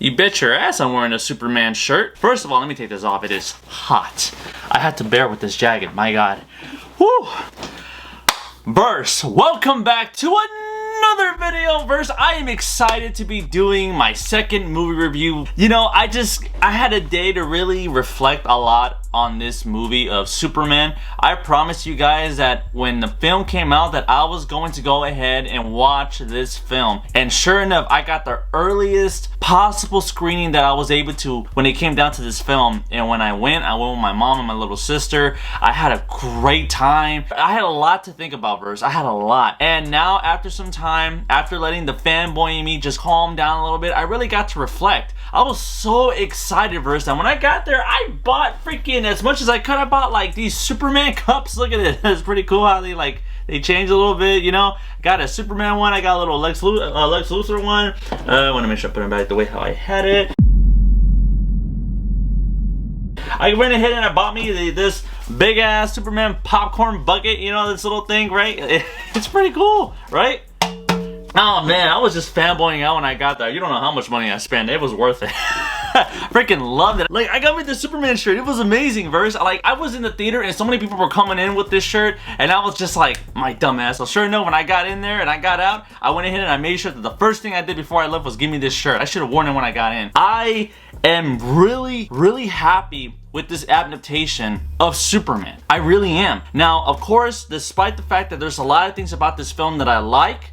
You bet your ass I'm wearing a Superman shirt. First of all, let me take this off. It is hot. I had to bear with this jacket, my god. Woo! Verse, welcome back to another video. Verse, I am excited to be doing my second movie review. You know, I had a day to really reflect a lot on this movie of Superman. I promised you guys that when the film came out that I was going to go ahead and watch this film. And sure enough, I got the earliest possible screening that I was able to when it came down to this film. And when I went with my mom and my little sister. I had a great time. I had a lot to think about, Verse. I had a lot. And now after some time, after letting the fanboy in me just calm down a little bit, I really got to reflect. I was so excited, Verse, and when I got there, I bought freaking as much as I could. I bought like these Superman cups. Look at it. It's pretty cool how they changed a little bit, you know. Got a Superman one. I got a little Lex Luthor one. I want to make sure I put it back the way how I had it. I went ahead and I bought me this big ass Superman popcorn bucket, you know, this little thing, right? It's pretty cool, right? Oh man, I was just fanboying out when I got there. You don't know how much money I spent. It was worth it. Freaking loved it. Like, I got me the Superman shirt. It was amazing, Verse. Like, I was in the theater and so many people were coming in with this shirt and I was just like, my dumb ass. So sure enough, when I got in there and I got out, I went ahead and I made sure that the first thing I did before I left was give me this shirt. I should have worn it when I got in. I am really happy with this adaptation of Superman. I really am. Now, of course, despite the fact that there's a lot of things about this film that I like,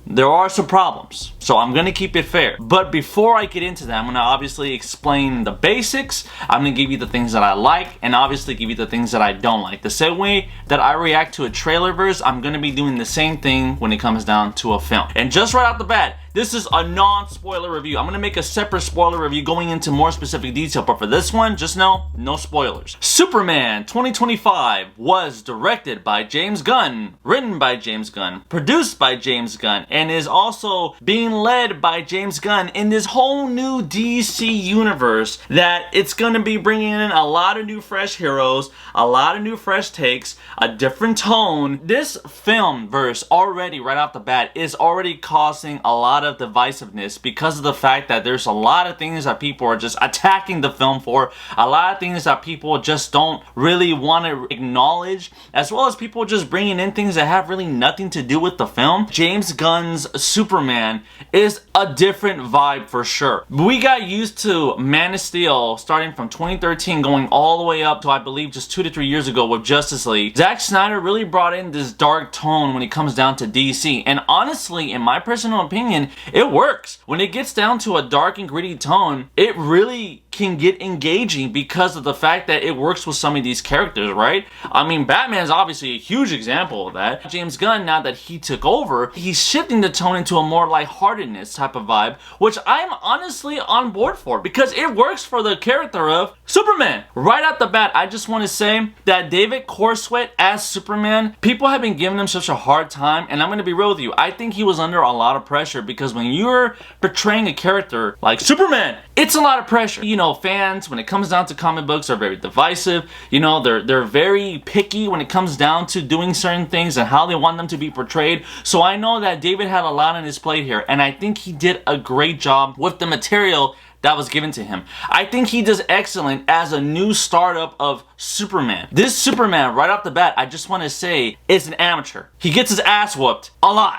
there are some problems, so I'm gonna keep it fair. But before I get into that, I'm gonna obviously explain the basics. I'm gonna give you the things that I like, and obviously give you the things that I don't like. The same way that I react to a trailer, Verse, I'm gonna be doing the same thing when it comes down to a film. And just right out the bat, this is a non-spoiler review. I'm gonna make a separate spoiler review going into more specific detail, but for this one, just know, no spoilers. Superman 2025 was directed by James Gunn, written by James Gunn, produced by James Gunn, and is also being led by James Gunn in this whole new DC universe that it's gonna be bringing in a lot of new fresh heroes, a lot of new fresh takes, a different tone. This film, Verse, already right off the bat is already causing a lot of divisiveness because of the fact that there's a lot of things that people are just attacking the film for, a lot of things that people just don't really want to acknowledge, as well as people just bringing in things that have really nothing to do with the film. James Gunn's Superman is a different vibe for sure. We got used to Man of Steel starting from 2013 going all the way up to I believe just 2 to 3 years ago with Justice League. Zack Snyder really brought in this dark tone when it comes down to DC, and honestly, in my personal opinion, it works. When it gets down to a dark and gritty tone, it really can get engaging because of the fact that it works with some of these characters, right? I mean, Batman's obviously a huge example of that. James Gunn, now that he took over, he's shifting the tone into a more lightheartedness type of vibe, which I'm honestly on board for because it works for the character of Superman. Right out the bat, I just want to say that David Corenswet as Superman, people have been giving him such a hard time, and I'm going to be real with you. I think he was under a lot of pressure because when you're portraying a character like Superman, it's a lot of pressure. You know, fans, when it comes down to comic books, are very divisive. You know, they're very picky when it comes down to doing certain things and how they want them to be portrayed. So I know that David had a lot on his plate here, and I think he did a great job with the material that was given to him. I think he does excellent as a new startup of Superman. This Superman, right off the bat, I just want to say, is an amateur. He gets his ass whooped a lot,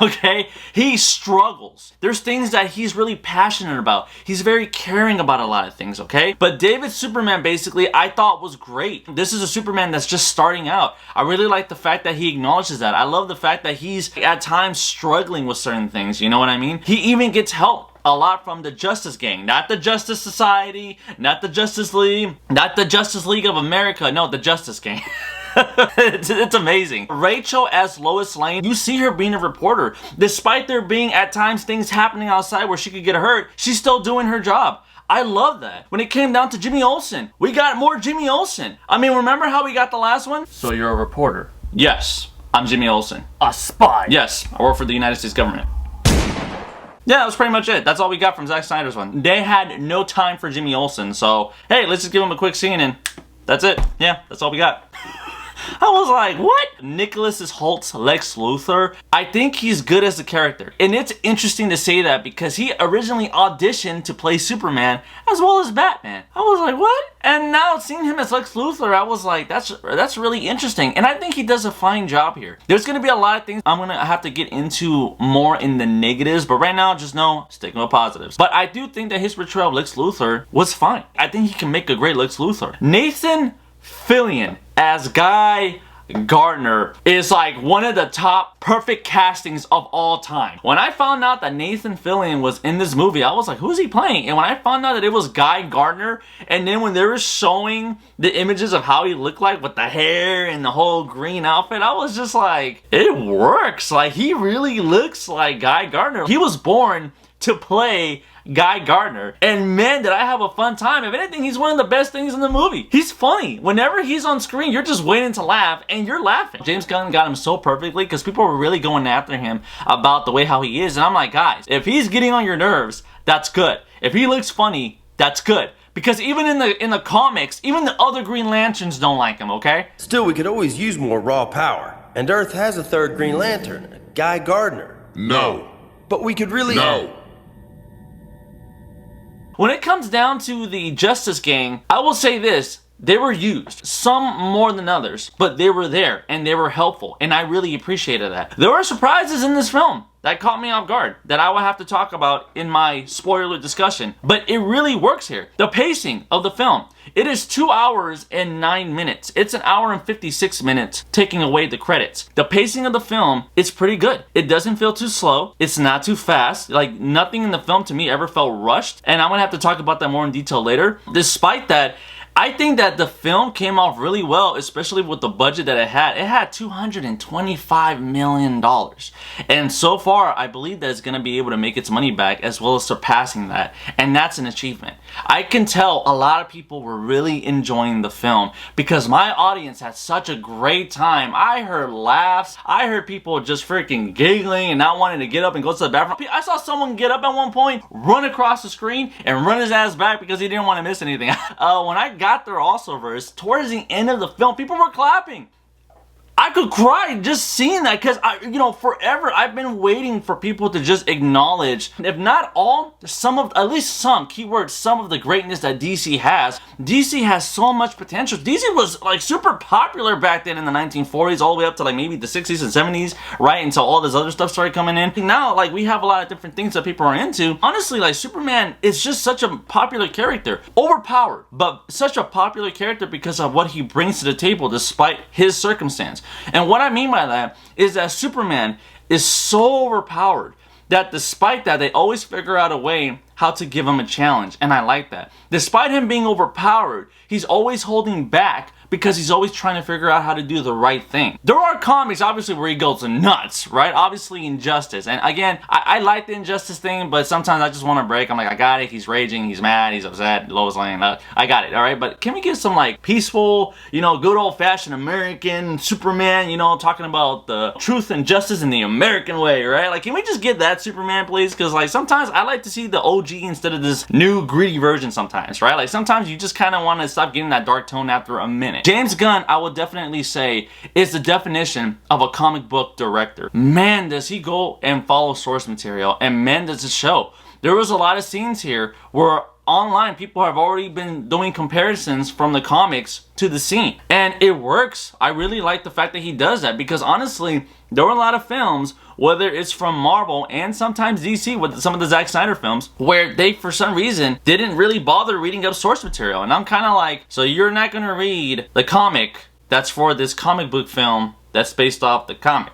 okay? He struggles. There's things that he's really passionate about. He's very caring about a lot of things, okay? But David's Superman, basically, I thought was great. This is a Superman that's just starting out. I really like the fact that he acknowledges that. I love the fact that he's at times struggling with certain things, you know what I mean? He even gets help a lot from the Justice Gang, not the Justice Society, not the Justice League, not the Justice League of America, no, the Justice Gang. it's amazing. Rachel as Lois Lane, you see her being a reporter. Despite there being at times things happening outside where she could get hurt, she's still doing her job. I love that. When it came down to Jimmy Olsen, we got more Jimmy Olsen. I mean, remember how we got the last one? So you're a reporter? Yes, I'm Jimmy Olsen. A spy? Yes, I work for the United States government. Yeah, that was pretty much it. That's all we got from Zack Snyder's one. They had no time for Jimmy Olsen, so hey, let's just give him a quick scene and that's it. Yeah, that's all we got. I was like, what? Nicholas Holt's Lex Luthor, I think he's good as a character. And it's interesting to say that because he originally auditioned to play Superman as well as Batman. I was like, what? And now seeing him as Lex Luthor, I was like, that's really interesting. And I think he does a fine job here. There's going to be a lot of things I'm going to have to get into more in the negatives, but right now, just know, sticking with positives. But I do think that his portrayal of Lex Luthor was fine. I think he can make a great Lex Luthor. Nathan Fillion as Guy Gardner is like one of the top perfect castings of all time. When I found out that Nathan Fillion was in this movie, I was like, who's he playing? And when I found out that it was Guy Gardner, and then when they were showing the images of how he looked like with the hair and the whole green outfit, I was just like, it works. Like, he really looks like Guy Gardner. He was born to play Guy Gardner, and man, did I have a fun time. If anything, he's one of the best things in the movie. He's funny. Whenever he's on screen, you're just waiting to laugh, and you're laughing. James Gunn got him so perfectly because people were really going after him about the way how he is, and I'm like, guys, if he's getting on your nerves, that's good. If he looks funny, that's good. Because even in the comics, even the other Green Lanterns don't like him, okay? Still, we could always use more raw power. And Earth has a third Green Lantern, Guy Gardner. No. But we could really... No. When it comes down to the Justice Gang, I will say this. They were used, some more than others, but they were there and they were helpful, and I really appreciated that. There were surprises in this film that caught me off guard that I will have to talk about in my spoiler discussion, but it really works here. The pacing of the film, it is 2 hours and 9 minutes. It's an hour and 56 minutes taking away the credits. The pacing of the film is pretty good. It doesn't feel too slow. It's not too fast. Like, nothing in the film to me ever felt rushed, and I'm gonna have to talk about that more in detail later. Despite that, I think that the film came off really well, especially with the budget that it had. It had $225 million. And so far, I believe that it's going to be able to make its money back as well as surpassing that. And that's an achievement. I can tell a lot of people were really enjoying the film because my audience had such a great time. I heard laughs. I heard people just freaking giggling and not wanting to get up and go to the bathroom. I saw someone get up at one point, run across the screen, and run his ass back because he didn't want to miss anything. When I got there also, verse towards the end of the film, people were clapping. I could cry just seeing that because forever I've been waiting for people to just acknowledge, if not all, at least some keywords, some of the greatness that DC has. DC has so much potential. DC was like super popular back then in the 1940s, all the way up to like maybe the 60s and 70s, right? Until all this other stuff started coming in. Now, like, we have a lot of different things that people are into. Honestly, like, Superman is just such a popular character. Overpowered, but such a popular character because of what he brings to the table despite his circumstance. And what I mean by that is that Superman is so overpowered that despite that, they always figure out a way how to give him a challenge. And I like that. Despite him being overpowered, he's always holding back because he's always trying to figure out how to do the right thing. There are comics, obviously, where he goes nuts, right? Obviously, Injustice. And again, I like the Injustice thing, but sometimes I just want to break. I'm like, I got it. He's raging. He's mad. He's upset. Lois Lane. I got it, all right? But can we get some, like, peaceful, good old-fashioned American Superman, talking about the truth and justice in the American way, right? Like, can we just get that Superman, please? Because, like, sometimes I like to see the OG instead of this new, greedy version sometimes, right? Like, sometimes you just kind of want to stop getting that dark tone after a minute. James Gunn, I would definitely say, is the definition of a comic book director. Man, does he go and follow source material, and man, does it show. There was a lot of scenes here where online people have already been doing comparisons from the comics to the scene, and it works. I really like the fact that he does that because honestly, there were a lot of films, whether it's from Marvel and sometimes DC with some of the Zack Snyder films, where they, for some reason, didn't really bother reading up source material. And I'm kind of like, so you're not going to read the comic that's for this comic book film that's based off the comic.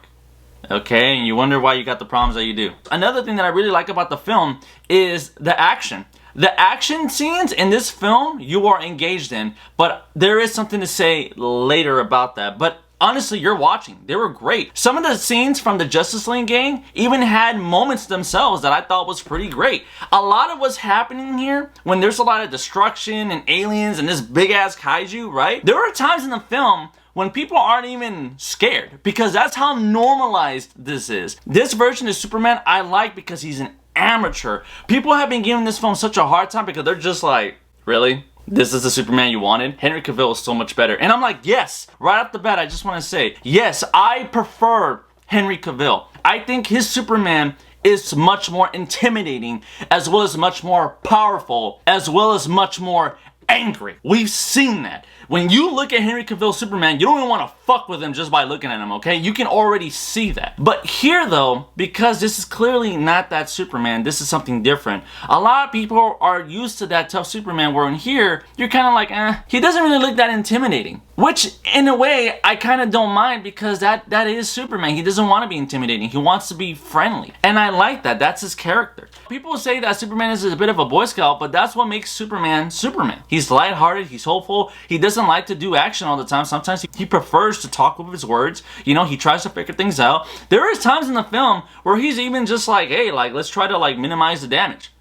Okay, and you wonder why you got the problems that you do. Another thing that I really like about the film is the action. The action scenes in this film you are engaged in, but there is something to say later about that. But honestly, you're watching. They were great. Some of the scenes from the Justice League gang even had moments themselves that I thought was pretty great. A lot of what's happening here, when there's a lot of destruction and aliens and this big-ass kaiju, right? There are times in the film when people aren't even scared because that's how normalized this is. This version of Superman I like because he's an amateur. People have been giving this film such a hard time because they're just like, really? this is the Superman you wanted. Henry Cavill is so much better. And I'm like, yes, right off the bat, I just want to say, yes, I prefer Henry Cavill. I think his Superman is much more intimidating, as well as much more powerful, as well as much more angry. We've seen that. When you look at Henry Cavill's Superman, you don't even want to fuck with him just by looking at him, okay? You can already see that. But here, though, because this is clearly not that Superman, this is something different. A lot of people are used to that tough Superman, where in here, you're kind of like, he doesn't really look that intimidating. Which, in a way, I kind of don't mind, because that is Superman. He doesn't want to be intimidating. He wants to be friendly. And I like that. That's his character. People say that Superman is a bit of a Boy Scout, but that's what makes Superman Superman. He's lighthearted. He's hopeful. He doesn't like to do action all the time. Sometimes he prefers to talk with his words. You know, he tries to figure things out. There is times in the film where he's even just like, hey, like, let's try to, like, minimize the damage.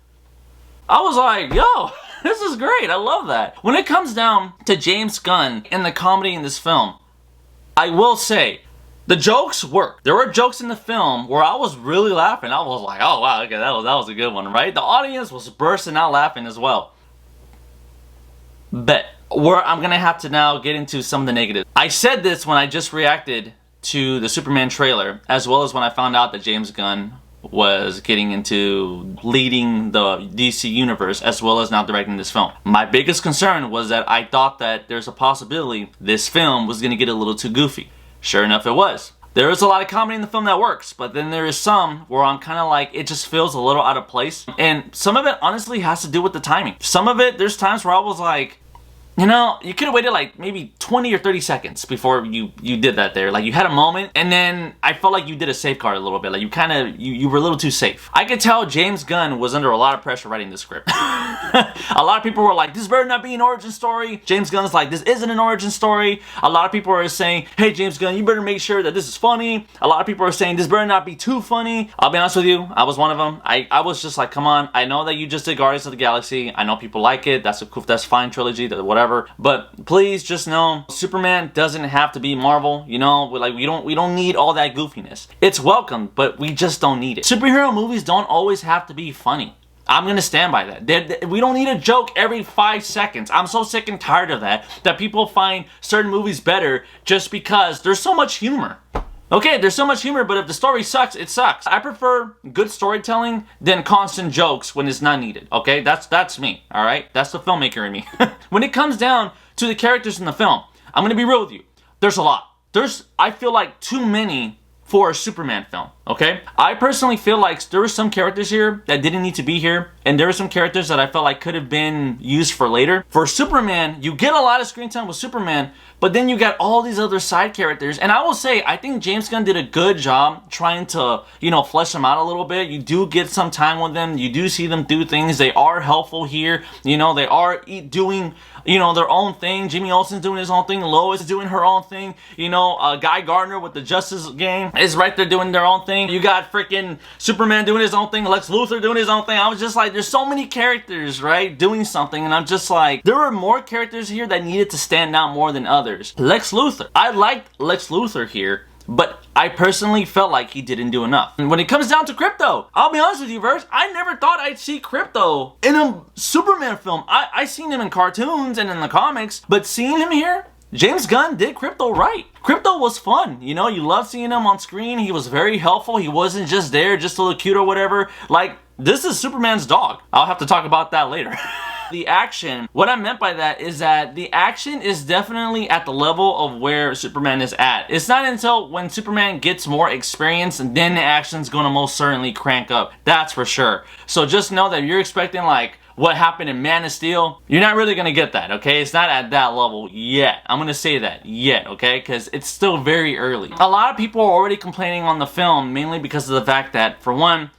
I was like, yo, this is great. I love that. When it comes down to James Gunn and the comedy in this film, I will say, the jokes work. There were jokes in the film where I was really laughing. I was like, oh wow, okay, that was a good one, right? The audience was bursting out laughing as well. But where I'm gonna have to now get into some of the negatives. I said this when I just reacted to the Superman trailer, as well as when I found out that James Gunn was getting into leading the DC universe, as well as now directing this film. My biggest concern was that I thought that there's a possibility this film was gonna get a little too goofy. Sure enough, it was. There is a lot of comedy in the film that works, but then there is some where I'm kind of like, it just feels a little out of place. And some of it honestly has to do with the timing. Some of it, there's times where I was like, you know, you could have waited like maybe 20 or 30 seconds before you did that there. Like, you had a moment, and then I felt like you did a safeguard a little bit. Like, you kind of, you were a little too safe. I could tell James Gunn was under a lot of pressure writing the script. A lot of people were like, this better not be an origin story. James Gunn's like, this isn't an origin story. A lot of people are saying, hey, James Gunn, you better make sure that this is funny. A lot of people are saying, this better not be too funny. I'll be honest with you, I was one of them. I was just like, come on. I know that you just did Guardians of the Galaxy. I know people like it. That's fine trilogy, whatever. But please just know, Superman doesn't have to be Marvel. You know, like, we don't need all that goofiness. It's welcome, but we just don't need it. Superhero movies don't always have to be funny. I'm gonna stand by that. We don't need a joke every 5 seconds. I'm so sick and tired of that people find certain movies better just because there's so much humor. Okay, there's so much humor, but if the story sucks, it sucks. I prefer good storytelling than constant jokes when it's not needed, okay? That's me, alright? That's the filmmaker in me. When it comes down to the characters in the film, I'm gonna be real with you. There's a lot. I feel like, too many for a Superman film, okay? I personally feel like there were some characters here that didn't need to be here, and there were some characters that I felt like could have been used for later. For Superman, you get a lot of screen time with Superman, but then you got all these other side characters, and I will say, I think James Gunn did a good job trying to, you know, flesh them out a little bit. You do get some time with them. You do see them do things. They are helpful here. You know, they are doing, you know, their own thing. Jimmy Olsen's doing his own thing. Lois is doing her own thing. You know, Guy Gardner with the Justice Gang is right there doing their own thing. You got freaking Superman doing his own thing. Lex Luthor doing his own thing. I was just like, there's so many characters, right, doing something, and I'm just like, there were more characters here that needed to stand out more than others. Lex Luthor. I liked Lex Luthor here, but I personally felt like he didn't do enough. And when it comes down to Krypto, I'll be honest with you, Verse, I never thought I'd see Krypto in a Superman film. I seen him in cartoons and in the comics, but seeing him here, James Gunn did Krypto right. Krypto was fun, you know, you love seeing him on screen. He was very helpful. He wasn't just there just to look cute or whatever. Like, this is Superman's dog. I'll have to talk about that later. The action, what I meant by that is that the action is definitely at the level of where Superman is at. It's not until when Superman gets more experience, and then the action's gonna most certainly crank up. That's for sure. So just know that you're expecting like what happened in Man of Steel, you're not really gonna get that, okay? It's not at that level yet. I'm gonna say that, yet, okay? Because it's still very early. A lot of people are already complaining on the film, mainly because of the fact that, for one,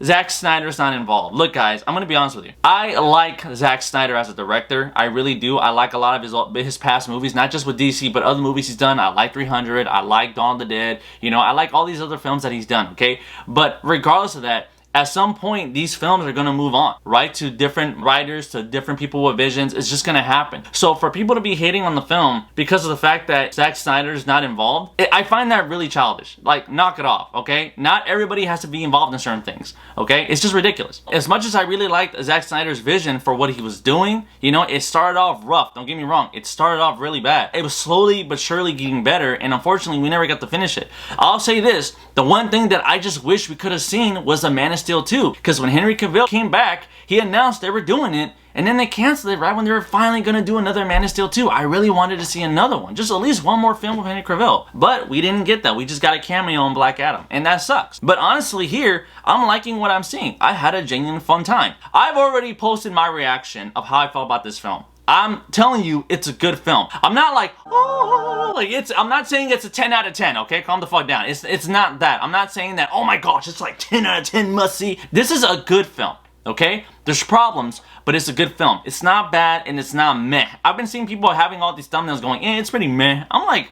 Zack Snyder's not involved. Look, guys, I'm gonna be honest with you. I like Zack Snyder as a director. I really do. I like a lot of his past movies, not just with DC, but other movies he's done. I like 300. I like Dawn of the Dead. You know, I like all these other films that he's done, okay? But regardless of that, At some point, these films are gonna move on, right? To different writers, to different people with visions. It's just gonna happen. So for people to be hating on the film because of the fact that Zack Snyder is not involved, I find that really childish. Like, knock it off, okay? Not everybody has to be involved in certain things, okay? It's just ridiculous. As much as I really liked Zack Snyder's vision for what he was doing, you know, it started off rough. Don't get me wrong. It started off really bad. It was slowly but surely getting better, and unfortunately, we never got to finish it. I'll say this. The one thing that I just wish we could have seen was the Man of Steel 2. Because when Henry Cavill came back, he announced they were doing it, and then they canceled it right when they were finally going to do another Man of Steel 2. I really wanted to see another one. Just at least one more film with Henry Cavill. But we didn't get that. We just got a cameo on Black Adam. And that sucks. But honestly here, I'm liking what I'm seeing. I had a genuine fun time. I've already posted my reaction of how I felt about this film. I'm telling you, it's a good film. I'm not like, oh, like I'm not saying it's a 10 out of 10, okay? Calm the fuck down. It's not that. I'm not saying that, oh my gosh, it's like 10 out of 10 must see. This is a good film, okay? There's problems, but it's a good film. It's not bad and it's not meh. I've been seeing people having all these thumbnails going, it's pretty meh. I'm like,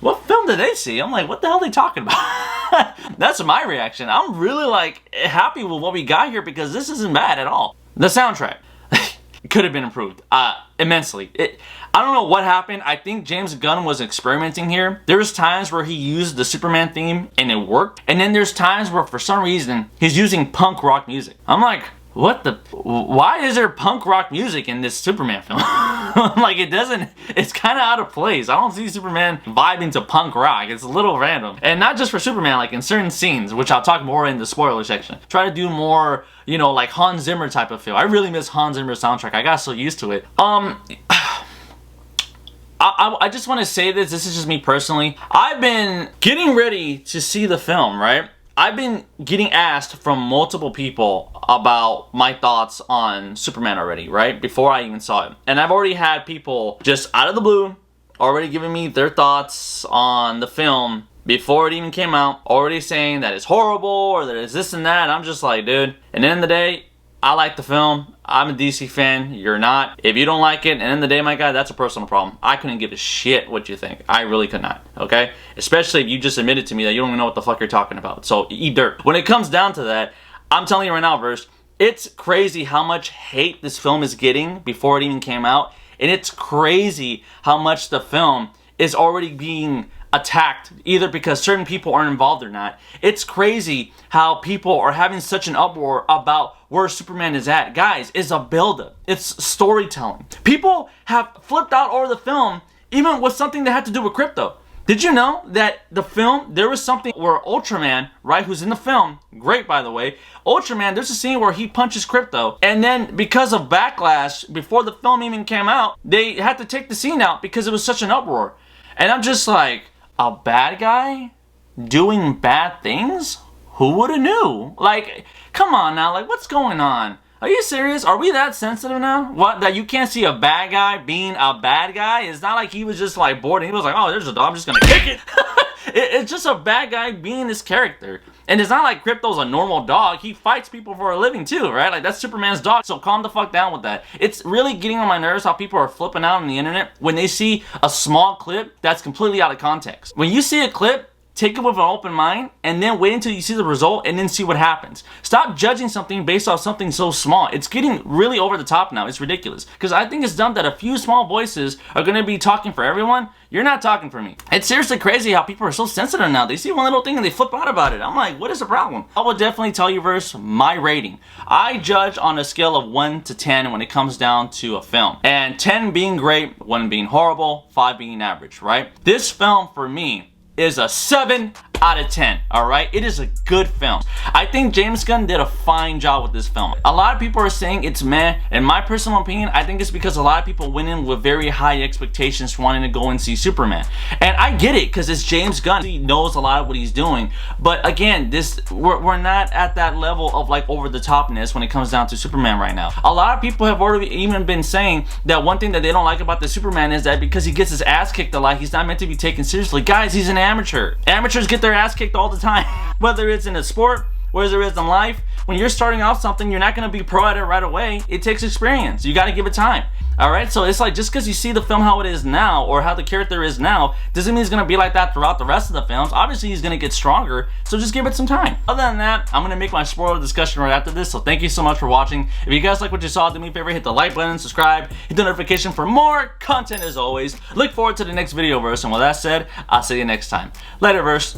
what film did they see? I'm like, what the hell are they talking about? That's my reaction. I'm really like happy with what we got here because this isn't bad at all. The soundtrack. Could have been improved immensely. I don't know what happened. I think James Gunn was experimenting here. There's times where he used the Superman theme and it worked, and then there's times where for some reason he's using punk rock music. I'm like, why is there punk rock music in this Superman film? Like, it's kind of out of place. I don't see Superman vibing to punk rock. It's a little random. And not just for Superman, like in certain scenes, which I'll talk more in the spoiler section. Try to do more, you know, like Hans Zimmer type of feel. I really miss Hans Zimmer's soundtrack. I got so used to it. I just want to say this is just me personally. I've been getting ready to see the film, right? I've been getting asked from multiple people about my thoughts on Superman already, right? Before I even saw it. And I've already had people just out of the blue already giving me their thoughts on the film before it even came out, already saying that it's horrible or that it's this and that. And I'm just like, dude, at the end of the day, I like the film. I'm a DC fan. You're not. If you don't like it, and at the end of the day, my guy, that's a personal problem. I couldn't give a shit what you think. I really could not, okay? Especially if you just admitted to me that you don't even know what the fuck you're talking about. So, eat dirt. When it comes down to that, I'm telling you right now, Verse, it's crazy how much hate this film is getting before it even came out. And it's crazy how much the film is already being attacked, either because certain people aren't involved or not. It's crazy how people are having such an uproar about where Superman is at. Guys, it's a buildup. It's storytelling. People have flipped out over the film, even with something that had to do with crypto. Did you know that the film, there was something where Ultraman, right, who's in the film, great by the way, Ultraman, there's a scene where he punches crypto, and then because of backlash, before the film even came out, they had to take the scene out because it was such an uproar. And I'm just like, a bad guy doing bad things? Who would have knew? Like, come on now, like what's going on? Are you serious? Are we that sensitive now? What, that you can't see a bad guy being a bad guy? It's not like he was just like bored and he was like, oh, there's a dog, I'm just gonna kick it. It's just a bad guy being this character. And it's not like Crypto's a normal dog. He fights people for a living too, right? Like, that's Superman's dog, so calm the fuck down with that. It's really getting on my nerves how people are flipping out on the internet when they see a small clip that's completely out of context. When you see a clip, take it with an open mind, and then wait until you see the result, and then see what happens. Stop judging something based off something so small. It's getting really over the top now. It's ridiculous. Because I think it's dumb that a few small voices are going to be talking for everyone. You're not talking for me. It's seriously crazy how people are so sensitive now. They see one little thing and they flip out about it. I'm like, what is the problem? I will definitely tell you, Verse, my rating. I judge on a scale of 1 to 10 when it comes down to a film. And 10 being great, 1 being horrible, 5 being average, right? This film, for me, is a 7 out of 10, alright? It is a good film. I think James Gunn did a fine job with this film. A lot of people are saying it's meh. In my personal opinion, I think it's because a lot of people went in with very high expectations wanting to go and see Superman. And I get it, because it's James Gunn. He knows a lot of what he's doing. But again, we're not at that level of like over the topness when it comes down to Superman right now. A lot of people have already even been saying that one thing that they don't like about the Superman is that because he gets his ass kicked a lot, he's not meant to be taken seriously. Guys, he's an amateur. Amateurs get their ass kicked all the time. Whether it's in a sport, whether it's in life, when you're starting off something, you're not going to be pro at it right away. It takes experience. You got to give it time. Alright, so it's like just because you see the film how it is now, or how the character is now, doesn't mean he's gonna be like that throughout the rest of the films. Obviously he's gonna get stronger, so just give it some time. Other than that, I'm gonna make my spoiler discussion right after this, so thank you so much for watching. If you guys like what you saw, do me a favor, hit the like button, subscribe, hit the notification for more content as always. Look forward to the next video verse, and with that said, I'll see you next time. Later verse.